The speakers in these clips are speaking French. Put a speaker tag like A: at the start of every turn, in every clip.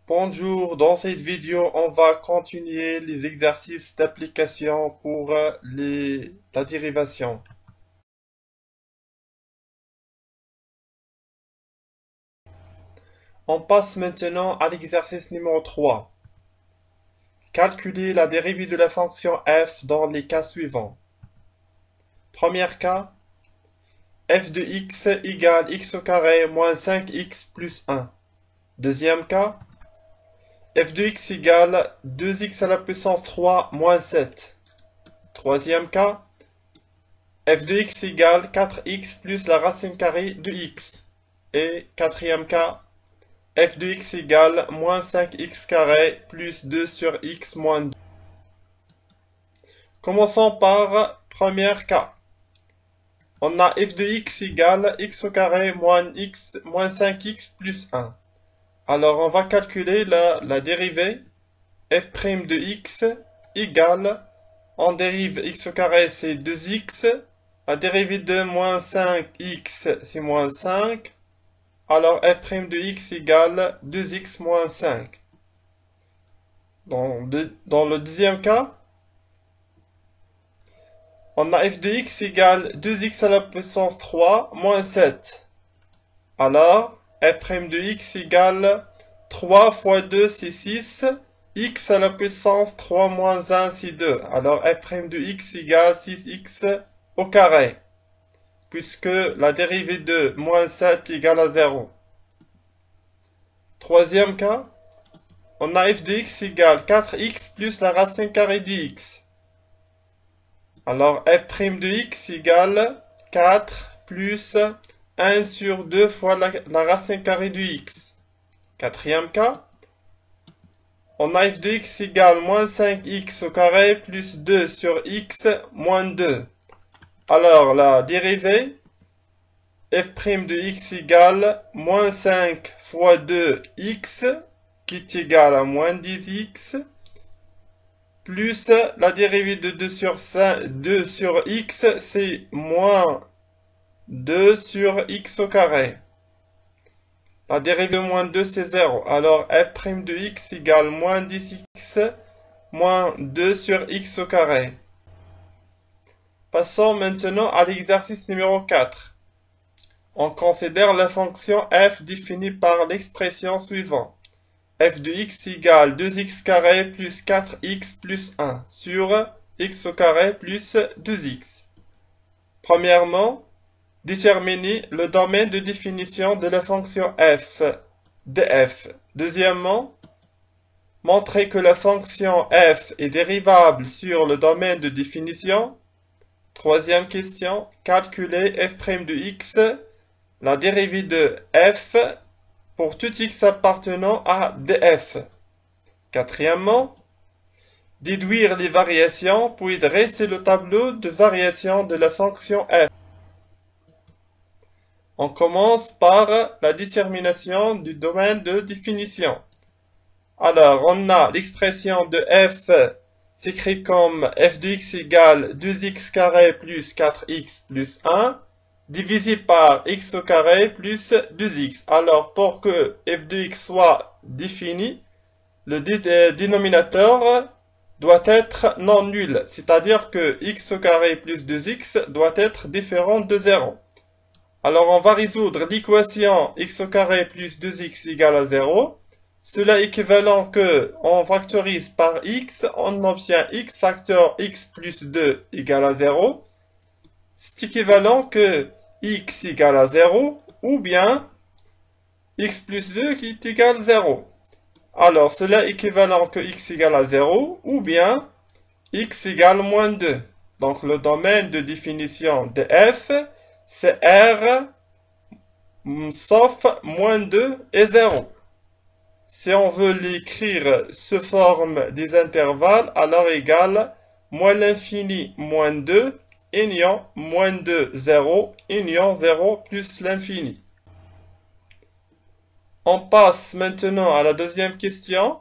A: Bonjour, dans cette vidéo, on va continuer les exercices d'application pour la dérivation. On passe maintenant à l'exercice numéro 3. Calculer la dérivée de la fonction f dans les cas suivants. Premier cas, f de x égale x au carré moins 5x plus 1. Deuxième cas, f de x égale 2x à la puissance 3 moins 7. Troisième cas, f de x égale 4x plus la racine carrée de x. Et quatrième cas, f de x égale moins 5x carré plus 2 sur x moins 2. Commençons par premier cas. On a f de x égale x au carré moins 5x plus 1. Alors on va calculer la dérivée f' de x égale, on dérive x au carré c'est 2x, la dérivée de moins 5x c'est moins 5, alors f' de x égale 2x moins 5. Dans le deuxième cas, on a f de x égale 2x à la puissance 3 moins 7. Alors, f' de x égale 3 fois 2 c'est 6, x à la puissance 3 moins 1 c'est 2. Alors, f' de x égale 6x au carré, puisque la dérivée de moins 7 égale à 0. Troisième cas, on a f de x égale 4x plus la racine carrée de x. Alors, f' de x égale 4 plus 1 sur 2 fois la racine carrée de x. Quatrième cas, on a f de x égale moins 5x au carré plus 2 sur x moins 2. Alors, la dérivée, f' de x égale moins 5 fois 2x, qui est égal à moins 10x, plus la dérivée de 2 sur x, c'est moins 2 sur x au carré. La dérivée de moins 2, c'est 0. Alors, f' de x égale moins 10x moins 2 sur x au carré. Passons maintenant à l'exercice numéro 4. On considère la fonction f définie par l'expression suivante. F de x égale 2x carré plus 4x plus 1 sur x au carré plus 2x. Premièrement, déterminer le domaine de définition de la fonction f df. Deuxièmement, montrer que la fonction f est dérivable sur le domaine de définition. Troisième question, calculer f' de x, la dérivée de f pour tout x appartenant à df. Quatrièmement, déduire les variations puis dresser le tableau de variation de la fonction f. On commence par la détermination du domaine de définition. Alors, on a l'expression de f s'écrit comme f de x égale 2x carré plus 4x plus 1 divisé par x au carré plus 2x. Alors, pour que f de x soit défini, le dénominateur doit être non nul, c'est-à-dire que x au carré plus 2x doit être différent de 0. Alors, on va résoudre l'équation x au carré plus 2x égale à 0. Cela est équivalent que on factorise par x, on obtient x facteur x plus 2 égale à 0. C'est équivalent que x égale à 0 ou bien x plus 2 qui est égal à 0. Alors, cela est équivalent que x égale à 0 ou bien x égale moins 2. Donc, le domaine de définition de f, c'est R sauf moins 2 et 0. Si on veut l'écrire sous forme des intervalles, alors égale moins l'infini moins 2, union moins 2, 0, union 0 plus l'infini. On passe maintenant à la deuxième question.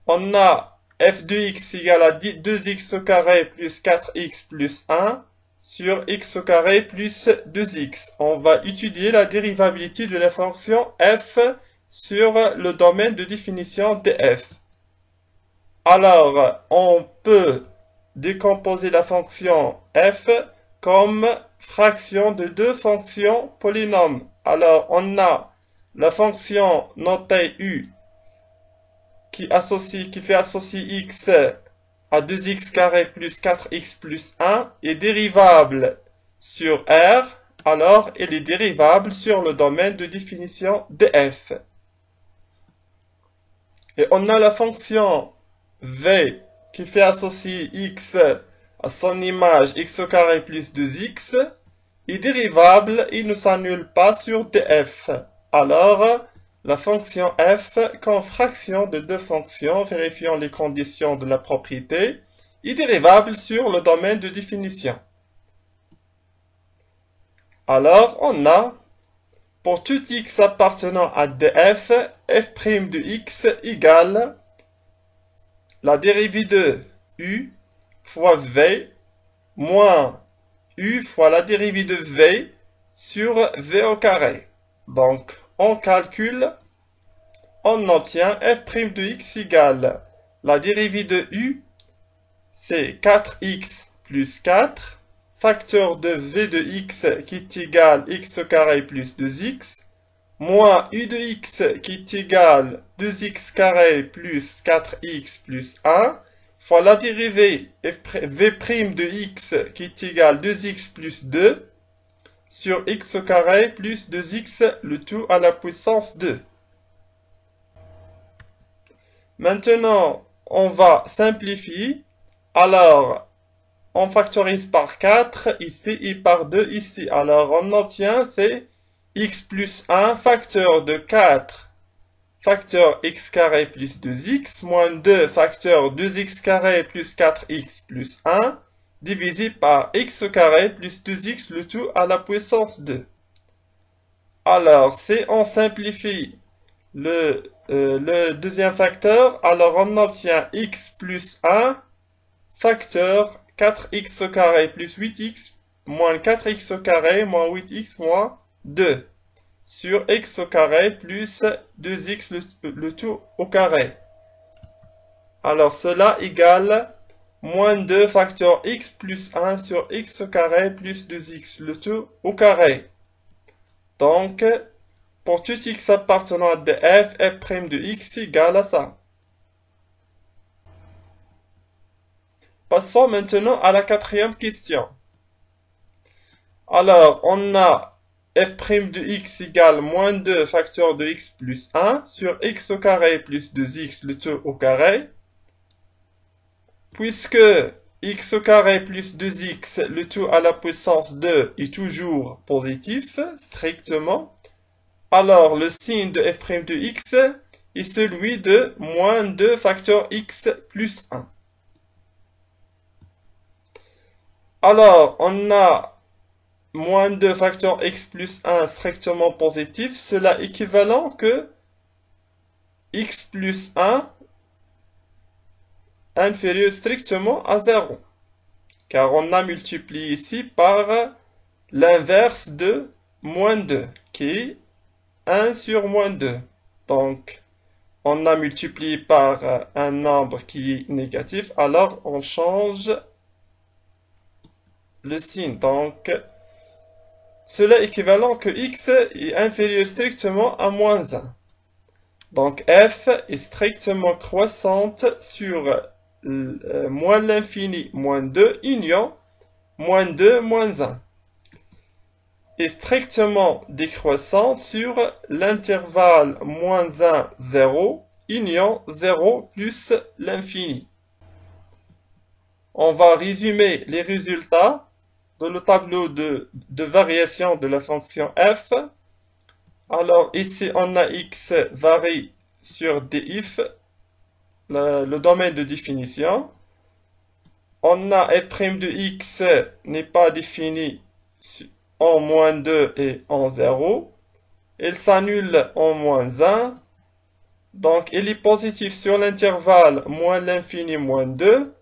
A: On a f de x égale à 2x au carré plus 4x plus 1 sur x au carré plus 2x. On va étudier la dérivabilité de la fonction f sur le domaine de définition de f. Alors, on peut décomposer la fonction f comme fraction de deux fonctions polynômes. Alors, on a la fonction notée u qui fait associer x à 2x carré plus 4x plus 1 est dérivable sur R, alors elle est dérivable sur le domaine de définition de f. Et on a la fonction v qui fait associer x à son image x au carré plus 2x est dérivable, il ne s'annule pas sur df. Alors, la fonction f, comme fraction de deux fonctions, vérifiant les conditions de la propriété, est dérivable sur le domaine de définition. Alors, on a, pour tout x appartenant à df, f' de x égale la dérivée de u fois v moins u fois la dérivée de v sur v au carré. Donc, on calcule, on obtient f' de x égale la dérivée de u, c'est 4x plus 4, facteur de v de x qui est égal x au carré plus 2x, moins u de x qui est égal 2x carré plus 4x plus 1, fois la dérivée v' de x qui est égal 2x plus 2, sur x au carré plus 2x, le tout à la puissance 2. Maintenant, on va simplifier. Alors, on factorise par 4 ici et par 2 ici. Alors, on obtient, c'est x plus 1 facteur de 4 facteur x carré plus 2x moins 2 facteur 2x carré plus 4x plus 1 divisé par x au carré plus 2x, le tout à la puissance 2. Alors, si on simplifie le deuxième facteur, alors on obtient x plus 1 facteur 4x au carré plus 8x moins 4x au carré moins 8x moins 2 sur x au carré plus 2x le tout au carré. Alors, cela égale moins 2 facteur x plus 1 sur x au carré plus 2x, le tout au carré. Donc, pour tout x appartenant à df, f' de x égale à ça. Passons maintenant à la quatrième question. Alors, on a f' de x égale moins 2 facteur de x plus 1 sur x au carré plus 2x, le tout au carré. Puisque x au carré plus 2x, le tout à la puissance 2 est toujours positif, strictement, alors le signe de f' de x est celui de moins 2 facteur x plus 1. Alors, on a moins 2 facteur x plus 1 strictement positif, cela équivalent que x plus 1 inférieur strictement à 0. Car on a multiplié ici par l'inverse de moins 2, qui est 1 sur moins 2. Donc, on a multiplié par un nombre qui est négatif, alors on change le signe. Donc, cela est équivalent que x est inférieur strictement à moins 1. Donc, f est strictement croissante sur moins l'infini, moins 2, union, moins 2, moins 1. Est strictement décroissante sur l'intervalle moins 1, 0, union 0 plus l'infini. On va résumer les résultats dans le tableau de variation de la fonction f. Alors ici on a x varie sur dif, le domaine de définition. On a f' de x n'est pas défini en moins 2 et en 0. Il s'annule en moins 1. Donc il est positif sur l'intervalle moins l'infini moins 2.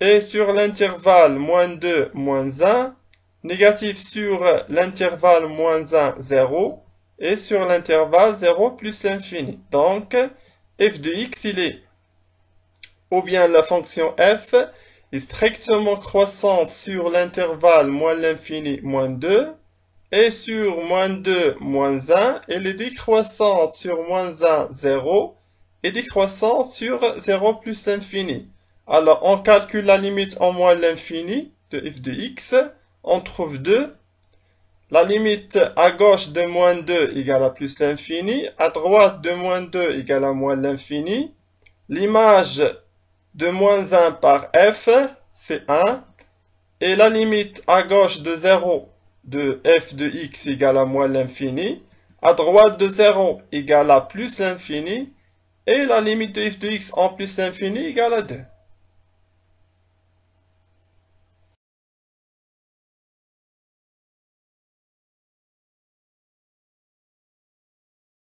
A: Et sur l'intervalle moins 2, moins 1, négatif sur l'intervalle moins 1, 0, et sur l'intervalle 0 plus l'infini. Donc, f de x, il est ou bien la fonction f est strictement croissante sur l'intervalle moins l'infini moins 2, et sur moins 2 moins 1, elle est décroissante sur moins 1, 0, et décroissante sur 0 plus l'infini. Alors, on calcule la limite en moins l'infini de f de x, on trouve 2. La limite à gauche de moins 2 égale à plus l'infini, à droite de moins 2 égale à moins l'infini. L'image de moins 1 par f, c'est 1. Et la limite à gauche de 0 de f de x égale à moins l'infini. À droite de 0 égale à plus l'infini. Et la limite de f de x en plus l'infini égale à 2.